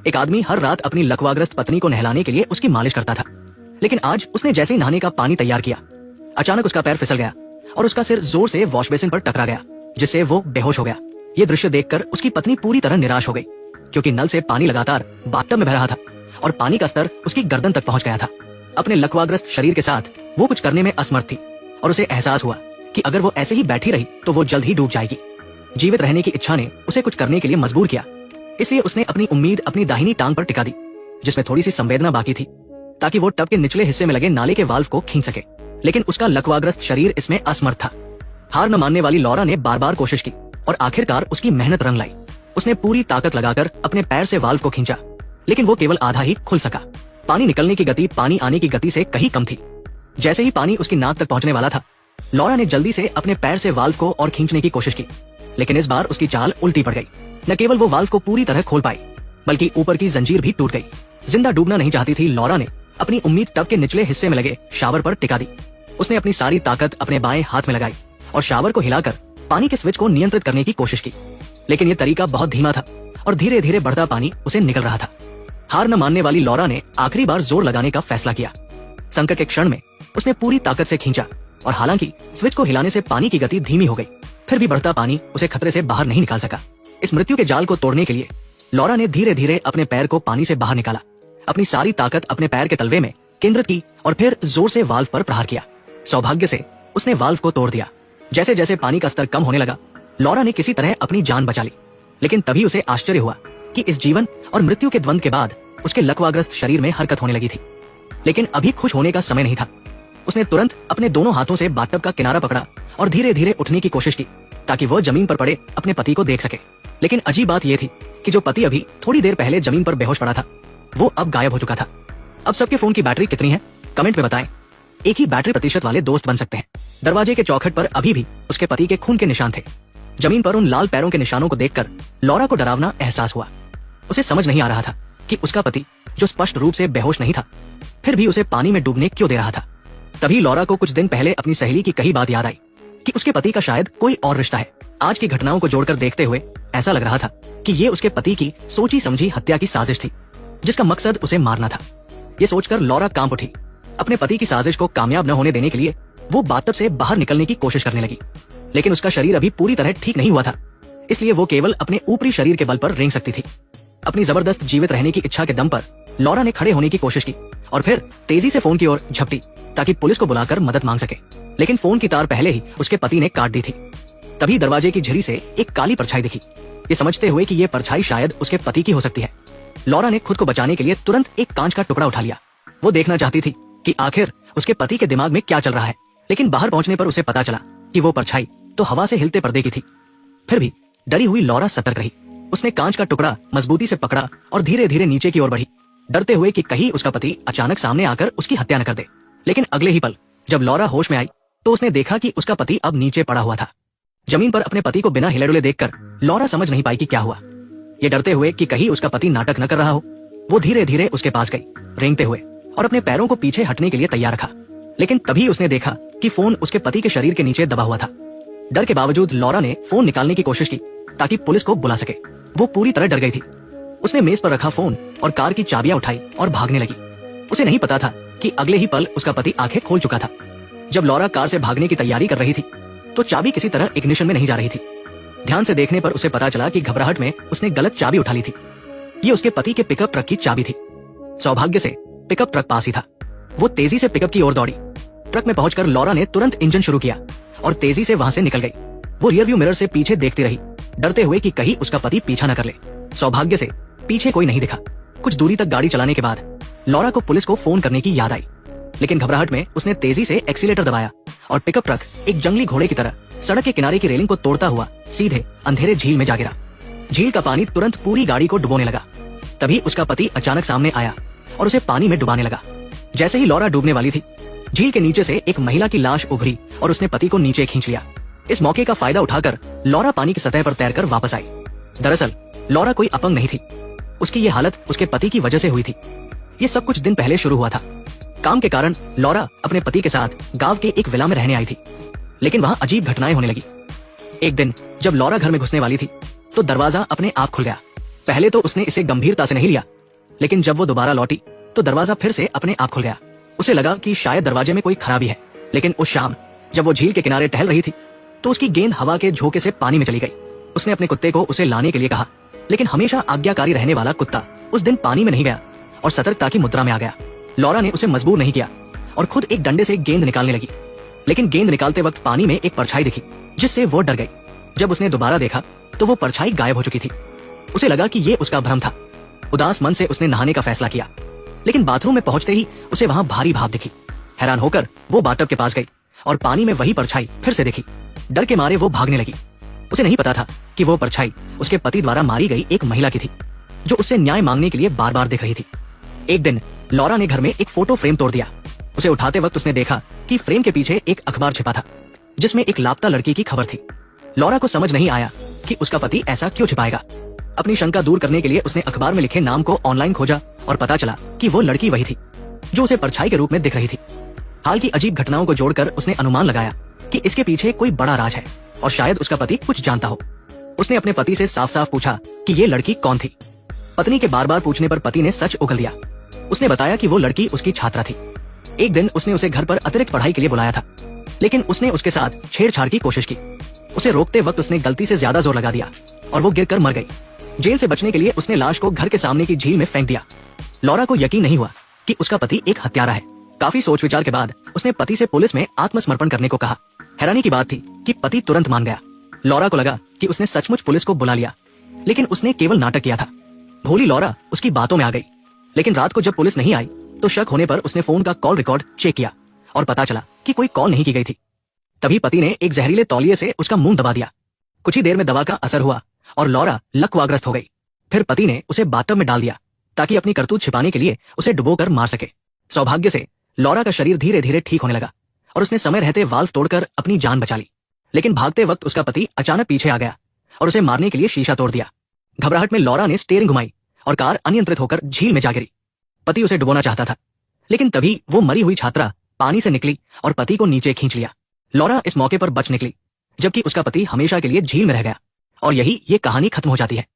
एक आदमी हर रात अपनी लकवाग्रस्त पत्नी को नहलाने के लिए उसकी मालिश करता था, लेकिन आज उसने जैसे ही नहाने का पानी तैयार किया, अचानक उसका पैर फिसल गया और उसका सिर जोर से वॉश बेसिन पर टकरा गया, जिससे वो बेहोश हो गया। ये दृश्य देखकर उसकी पत्नी पूरी तरह निराश हो गई, क्योंकि नल से पानी लगातार बाथटब में बह रहा था और पानी का स्तर उसकी गर्दन तक पहुंच गया था। अपने लकवाग्रस्त शरीर के साथ वो कुछ करने में असमर्थ थी और उसे एहसास हुआ कि अगर वो ऐसे ही बैठी रही तो वो जल्द ही डूब जाएगी। जीवित रहने की इच्छा ने उसे कुछ करने के लिए मजबूर किया, इसलिए उसने अपनी उम्मीद अपनी दाहिनी टांग पर टिका दी, जिसमें थोड़ी सी संवेदना बाकी थी, ताकि वो टब के निचले हिस्से में लगे नाले के वाल्व को खींच सके। लेकिन उसका लकवाग्रस्त शरीर इसमें असमर्थ था। हार न मानने वाली लॉरा ने बार बार कोशिश की और आखिरकार उसकी मेहनत रंग लाई। उसने पूरी ताकत लगाकर अपने पैर से वाल्व को खींचा, लेकिन वो केवल आधा ही खुल सका। पानी निकलने की गति पानी आने की गति से कहीं कम थी। जैसे ही पानी उसकी नाक तक पहुंचने वाला था, लॉरा ने जल्दी से अपने पैर से वाल्व को और खींचने की कोशिश की, लेकिन इस बार उसकी चाल उल्टी पड़ गई। न केवल वो वाल्व को पूरी तरह खोल पाई, बल्कि ऊपर की जंजीर भी टूट गई। जिंदा डूबना नहीं चाहती थी लॉरा ने अपनी उम्मीद टब के निचले हिस्से में लगे शावर पर टिका दी। उसने अपनी सारी ताकत अपने बाएं हाथ में लगाई और शावर को हिलाकर पानी के स्विच को नियंत्रित करने की कोशिश की, लेकिन यह तरीका बहुत धीमा था और धीरे धीरे बढ़ता पानी उसे निकल रहा था। हार न मानने वाली लॉरा ने आखिरी बार जोर लगाने का फैसला किया। संकट के क्षण में उसने पूरी ताकत से खींचा और हालांकि स्विच को हिलाने से पानी की गति धीमी हो गई, फिर भी बढ़ता पानी उसे खतरे से बाहर नहीं निकाल सका। इस मृत्यु के जाल को तोड़ने के लिए लॉरा ने धीरे धीरे अपने पैर को पानी से बाहर निकाला, अपनी सारी ताकत अपने पैर के तलवे में केंद्रित की और फिर जोर से वाल्व पर प्रहार किया। सौभाग्य से उसने वाल्व को तोड़ दिया। जैसे जैसे पानी का स्तर कम होने लगा, लॉरा ने किसी तरह अपनी जान बचा ली, लेकिन तभी उसे आश्चर्य हुआ कि इस जीवन और मृत्यु के द्वंद के बाद उसके लकवाग्रस्त शरीर में हरकत होने लगी थी। लेकिन अभी खुश होने का समय नहीं था। उसने तुरंत अपने दोनों हाथों से बाथटब का किनारा पकड़ा और धीरे धीरे उठने की कोशिश की, ताकि वह जमीन पर पड़े अपने पति को देख सके। लेकिन अजीब बात यह थी कि जो पति अभी थोड़ी देर पहले जमीन पर बेहोश पड़ा था, वो अब गायब हो चुका था। अब सबके फोन की बैटरी कितनी है, कमेंट में बताएं। एक ही बैटरी प्रतिशत वाले दोस्त बन सकते हैं। दरवाजे के चौखट पर अभी भी उसके पति के खून के निशान थे। जमीन पर उन लाल पैरों के निशानों को देखकर लॉरा को डरावना एहसास हुआ। उसे समझ नहीं आ रहा था कि उसका पति, जो स्पष्ट रूप से बेहोश नहीं था, फिर भी उसे पानी में डूबने क्यों दे रहा था। तभी लॉरा को कुछ दिन पहले अपनी सहेली की कही बात याद आई कि उसके पति का शायद कोई और रिश्ता है। आज की घटनाओं को जोड़कर देखते हुए ऐसा लग रहा था कि ये उसके पति की सोची समझी हत्या की साजिश थी, जिसका मकसद उसे मारना था। ये सोचकर लॉरा कांप उठी। अपने पति की साजिश को कामयाब न होने देने के लिए वो बाथटब से बाहर निकलने की कोशिश करने लगी, लेकिन उसका शरीर अभी पूरी तरह ठीक नहीं हुआ था, इसलिए वो केवल अपने ऊपरी शरीर के बल पर रेंग सकती थी। अपनी जबरदस्त जीवित रहने की इच्छा के दम पर लॉरा ने खड़े होने की कोशिश की और फिर तेजी से फोन की ओर झपटी, ताकि पुलिस को बुलाकर मदद मांग सके। लेकिन फोन की तार पहले ही उसके पति ने काट दी थी। तभी दरवाजे की झिरी से एक काली परछाई दिखी। ये समझते हुए कि ये परछाई शायद उसके पति की हो सकती है, लॉरा ने खुद को बचाने के लिए तुरंत एक कांच का टुकड़ा उठा लिया। वो देखना चाहती थी कि आखिर उसके पति के दिमाग में क्या चल रहा है, लेकिन बाहर पहुंचने पर उसे पता चला कि वो परछाई तो हवा से हिलते पर्दे की थी। फिर भी डरी हुई लॉरा सतर्क रही। उसने कांच का टुकड़ा मजबूती से पकड़ा और धीरे धीरे नीचे की ओर बढ़ी, डरते हुए कि कहीं उसका पति अचानक सामने आकर उसकी हत्या न कर दे। लेकिन अगले ही पल जब लॉरा होश में आई तो उसने देखा कि उसका पति अब नीचे पड़ा हुआ था। जमीन पर अपने पति को बिना हिले डुले देखकर लॉरा समझ नहीं पाई कि क्या हुआ। ये डरते हुए कि कहीं उसका पति नाटक न कर रहा हो, वो धीरे धीरे उसके पास गई, रेंगते हुए, और अपने पैरों को पीछे हटने के लिए तैयार रखा। लेकिन तभी उसने देखा कि फोन उसके पति के शरीर के नीचे दबा हुआ था। डर के बावजूद लॉरा ने फोन निकालने की कोशिश की ताकि पुलिस को बुला सके। वो पूरी तरह डर गई थी। उसने मेज पर रखा फोन और कार की चाबियां उठाई और भागने लगी। उसे नहीं पता था कि अगले ही पल उसका पति आंखें खोल चुका था। जब लॉरा कार से भागने की तैयारी कर रही थी तो चाबी किसी तरह इग्निशन में नहीं जा रही थी। ध्यान से देखने पर उसे पता चला कि घबराहट में उसने गलत चाबी उठा ली थी। ये उसके पति के पिकअप ट्रक की चाबी थी। सौभाग्य से पिकअप ट्रक पास ही था। वो तेजी से पिकअप की ओर दौड़ी। ट्रक में पहुंचकर लॉरा ने तुरंत इंजन शुरू किया और तेजी से वहां से निकल गई। वो रियरव्यू मिरर से पीछे देखती रही, डरते हुए कि कहीं उसका पति पीछा न कर ले। सौभाग्य से पीछे कोई नहीं दिखा। कुछ दूरी तक गाड़ी चलाने के बाद लॉरा को पुलिस को फोन करने की याद आई, लेकिन घबराहट में उसने तेजी से एक्सीलेटर दबाया और पिकअप ट्रक एक जंगली घोड़े की तरह सड़क के किनारे की रेलिंग को तोड़ता हुआ सीधे अंधेरे झील में जा गिरा। झील का पानी तुरंत पूरी गाड़ी को डुबोने लगा। तभी उसका पति अचानक सामने आया और उसे पानी में डुबाने लगा। जैसे ही लॉरा डूबने वाली थी, झील के नीचे से एक महिला की लाश उभरी और उसने पति को नीचे खींच लिया। इस मौके का फायदा उठाकर लॉरा पानी की सतह पर तैरकर वापस आई। दरअसल लॉरा कोई अपंग नहीं थी। उसकी ये हालत उसके पति की वजह से हुई थी। ये सब कुछ दिन पहले शुरू हुआ था। काम के कारण लॉरा अपने पति के साथ गांव के एक विला में रहने आई थी, लेकिन वहां अजीब घटनाएं होने लगी। एक दिन जब लॉरा घर में घुसने वाली थी तो दरवाजा अपने आप खुल गया। पहले तो उसने इसे गंभीरता से नहीं लिया, लेकिन जब वो दोबारा लौटी तो दरवाजा फिर से अपने आप खुल गया। उसे लगा कि शायद दरवाजे में कोई खराबी है। लेकिन उस शाम जब वो झील के किनारे टहल रही थी तो उसकी गेंद हवा के झोंके से पानी में चली गई। उसने अपने कुत्ते को उसे लाने के लिए कहा, लेकिन हमेशा आज्ञाकारी रहने वाला कुत्ता उस दिन पानी में नहीं गया और सतर्कता की मुद्रा में आ गया। लॉरा ने उसे मजबूर नहीं किया और खुद एक डंडे से गेंद निकालने लगी, लेकिन गेंद निकालते वक्त पानी में एक परछाई दिखी जिससे वो डर गई। जब उसने दोबारा देखा तो वो परछाई गायब हो चुकी थी। उसे लगा कि ये उसका भ्रम था। उदास मन से उसने नहाने का फैसला किया, लेकिन बाथरूम में पहुंचते ही उसे वहां भारी भाप दिखी। हैरान होकर वो बाथटब के पास गई और पानी में वही परछाई फिर से दिखी। डर के मारे वो भागने लगी। उसे नहीं पता था कि वो परछाई उसके पति द्वारा मारी गई एक महिला की थी, जो उससे न्याय मांगने के लिए बार बार दिख रही थी। एक दिन लॉरा ने घर में एक फोटो फ्रेम तोड़ दिया। उसे उठाते वक्त उसने देखा कि फ्रेम के पीछे एक अखबार छिपा था जिसमें एक लापता लड़की की खबर थी। लॉरा को समझ नहीं आया कि उसका पति ऐसा क्यों छिपाएगा। अपनी शंका दूर करने के लिए उसने अखबार में लिखे नाम को ऑनलाइन खोजा और पता चला कि वो लड़की वही थी जो उसे परछाई के रूप में दिख रही थी। हाल की अजीब घटनाओं को जोड़कर उसने अनुमान लगाया कि इसके पीछे कोई बड़ा राज है और शायद उसका पति कुछ जानता हो। उसने अपने पति से साफ साफ पूछा कि ये लड़की कौन थी। पत्नी के बार बार पूछने पर पति ने सच उगल दिया। उसने बताया कि वो लड़की उसकी छात्रा थी। एक दिन उसने उसे घर पर अतिरिक्त पढ़ाई के लिए बुलाया था, लेकिन उसने उसके साथ छेड़छाड़ की कोशिश की। उसे रोकते वक्त उसने गलती से ज्यादा जोर लगा दिया और वो गिरकर मर गई। जेल से बचने के लिए उसने लाश को घर के सामने की झील में फेंक दिया। लॉरा को यकीन नहीं हुआ कि उसका पति एक हत्यारा है। काफी सोच विचार के बाद उसने पति से पुलिस में आत्मसमर्पण करने को कहा। हैरानी की बात थी कि पति तुरंत मान गया। लॉरा को लगा कि उसने सचमुच पुलिस को बुला लिया, लेकिन उसने केवल नाटक किया था। भोली लॉरा उसकी बातों में आ गई, लेकिन रात को जब पुलिस नहीं आई तो शक होने पर उसने फोन का कॉल रिकॉर्ड चेक किया और पता चला कि कोई कॉल नहीं की गई थी। तभी पति ने एक जहरीले तौलिए से उसका मुंह दबा दिया। कुछ ही देर में दवा का असर हुआ और लॉरा लकवाग्रस्त हो गई। फिर पति ने उसे बाथटब में डाल दिया ताकि अपनी करतूत छिपाने के लिए उसे डुबोकर मार सके। सौभाग्य से लॉरा का शरीर धीरे धीरे ठीक होने लगा और उसने समय रहते वाल्व तोड़कर अपनी जान बचा ली। लेकिन भागते वक्त उसका पति अचानक पीछे आ गया और उसे मारने के लिए शीशा तोड़ दिया। घबराहट में लॉरा ने स्टीयरिंग घुमाई और कार अनियंत्रित होकर झील में जा गिरी। पति उसे डुबोना चाहता था, लेकिन तभी वो मरी हुई छात्रा पानी से निकली और पति को नीचे खींच लिया। लॉरा इस मौके पर बच निकली, जबकि उसका पति हमेशा के लिए झील में रह गया। और यही ये कहानी खत्म हो जाती है।